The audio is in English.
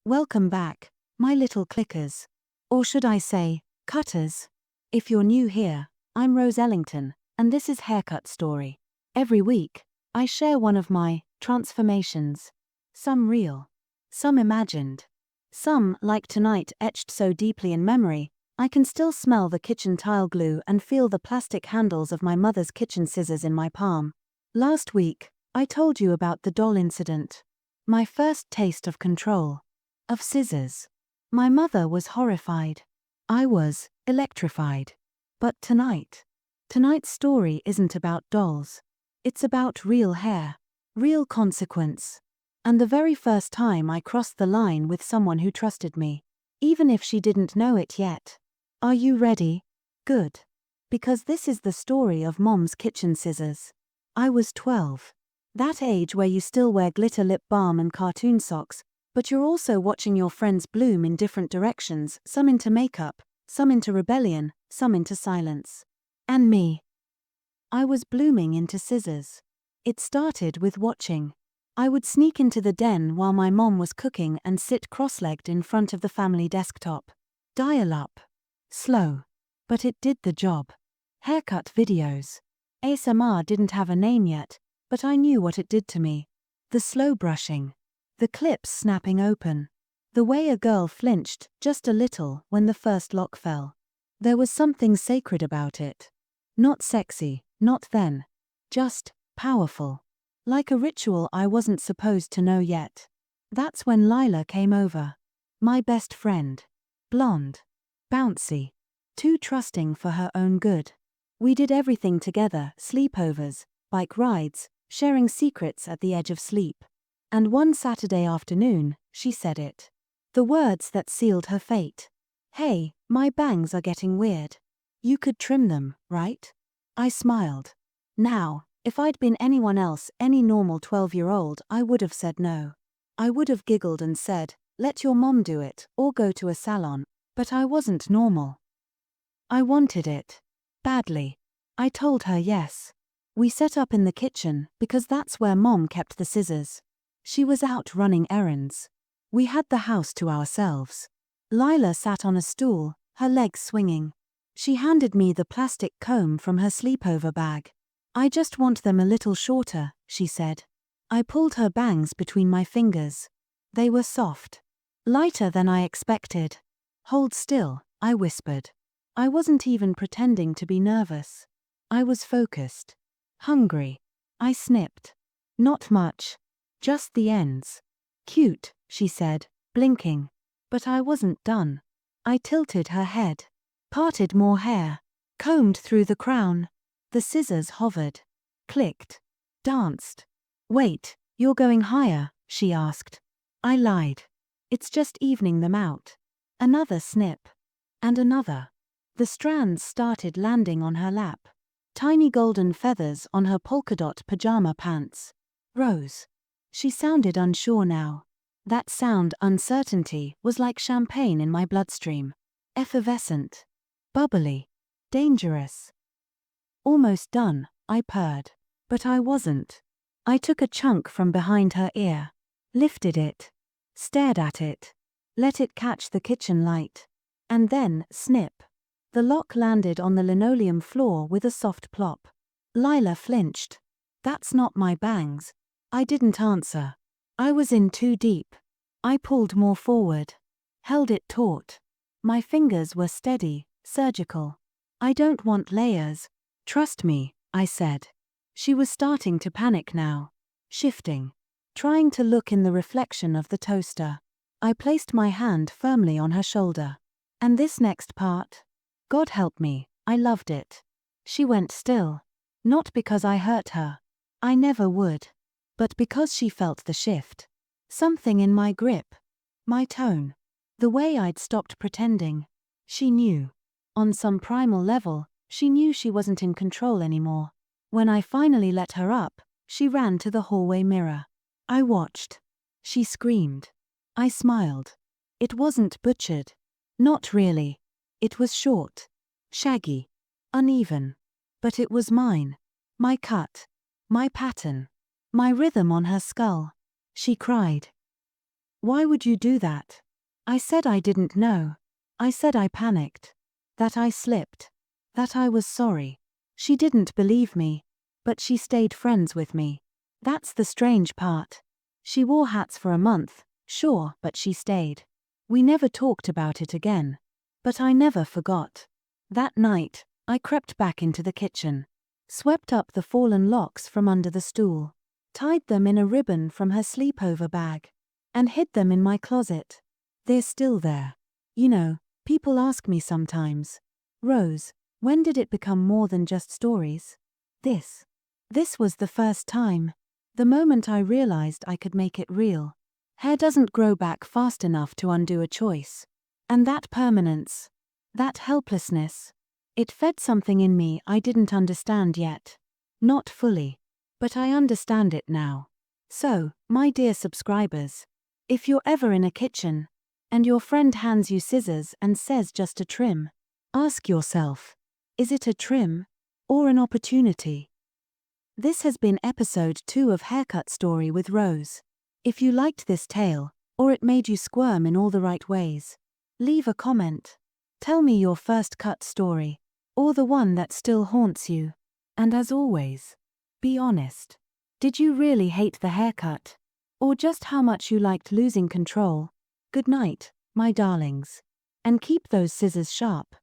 Welcome back, my little clickers. Or should I say, cutters? If you're new here, I'm Rose Ellington, and this is Haircut Story. Every week, I share one of my transformations. Some real, some imagined. Some, like tonight, etched so deeply in memory, I can still smell the kitchen tile glue and feel the plastic handles of my mother's kitchen scissors in my palm. Last week, I told you about the doll incident. My first taste of control. Of scissors. My mother was horrified. I was electrified. But tonight's story isn't about dolls. It's about real hair, real consequence. And the very first time I crossed the line with someone who trusted me, even if she didn't know it yet. Are you ready? Good. Because this is the story of Mom's kitchen scissors. I was 12. That age where you still wear glitter lip balm and cartoon socks, but you're also watching your friends bloom in different directions, some into makeup, some into rebellion, some into silence. And me. I was blooming into scissors. It started with watching. I would sneak into the den while my mom was cooking and sit cross-legged in front of the family desktop. Dial up. Slow. But it did the job. Haircut videos. ASMR didn't have a name yet, but I knew what it did to me. The slow brushing. The clips snapping open. The way a girl flinched, just a little, when the first lock fell. There was something sacred about it. Not sexy, not then. Just powerful. Like a ritual I wasn't supposed to know yet. That's when Lila came over. My best friend. Blonde. Bouncy. Too trusting for her own good. We did everything together, sleepovers, bike rides, sharing secrets at the edge of sleep. And one Saturday afternoon, she said it. The words that sealed her fate. Hey, my bangs are getting weird. You could trim them, right? I smiled. Now, if I'd been anyone else, any normal 12-year-old, I would have said no. I would have giggled and said, let your mom do it, or go to a salon. But I wasn't normal. I wanted it. Badly. I told her yes. We set up in the kitchen, because that's where Mom kept the scissors. She was out running errands. We had the house to ourselves. Lila sat on a stool, her legs swinging. She handed me the plastic comb from her sleepover bag. I just want them a little shorter, she said. I pulled her bangs between my fingers. They were soft. Lighter than I expected. Hold still, I whispered. I wasn't even pretending to be nervous. I was focused. Hungry. I snipped. Not much. Just the ends. Cute, she said, blinking. But I wasn't done. I tilted her head. Parted more hair. Combed through the crown. The scissors hovered. Clicked. Danced. Wait, you're going higher, she asked. I lied. It's just evening them out. Another snip. And another. The strands started landing on her lap. Tiny golden feathers on her polka-dot pajama pants. Rose. She sounded unsure now. That sound, uncertainty, was like champagne in my bloodstream. Effervescent. Bubbly. Dangerous. Almost done, I purred. But I wasn't. I took a chunk from behind her ear. Lifted it. Stared at it. Let it catch the kitchen light. And then, snip. The lock landed on the linoleum floor with a soft plop. Lila flinched. That's not my bangs. I didn't answer. I was in too deep. I pulled more forward. Held it taut. My fingers were steady, surgical. I don't want layers. Trust me, I said. She was starting to panic now. Shifting. Trying to look in the reflection of the toaster. I placed my hand firmly on her shoulder. And this next part? God help me, I loved it. She went still. Not because I hurt her. I never would. But because she felt the shift. Something in my grip. My tone. The way I'd stopped pretending. She knew. On some primal level, she knew she wasn't in control anymore. When I finally let her up, she ran to the hallway mirror. I watched. She screamed. I smiled. It wasn't butchered. Not really. It was short. Shaggy. Uneven. But it was mine. My cut. My pattern. My rhythm on her skull. She cried. Why would you do that? I said I didn't know. I said I panicked. That I slipped. That I was sorry. She didn't believe me. But she stayed friends with me. That's the strange part. She wore hats for a month, sure, but she stayed. We never talked about it again. But I never forgot. That night, I crept back into the kitchen, swept up the fallen locks from under the stool, tied them in a ribbon from her sleepover bag, and hid them in my closet. They're still there. You know, people ask me sometimes, Rose, when did it become more than just stories? This was the first time. The moment I realized I could make it real. Hair doesn't grow back fast enough to undo a choice. And that permanence, that helplessness, it fed something in me I didn't understand yet. Not fully. But I understand it now. So, my dear subscribers, if you're ever in a kitchen, and your friend hands you scissors and says just a trim, ask yourself, is it a trim, or an opportunity? This has been episode 2 of Haircut Story with Rose. If you liked this tale, or it made you squirm in all the right ways, leave a comment. Tell me your first cut story, or the one that still haunts you. And as always, be honest. Did you really hate the haircut? Or just how much you liked losing control? Good night, my darlings. And keep those scissors sharp.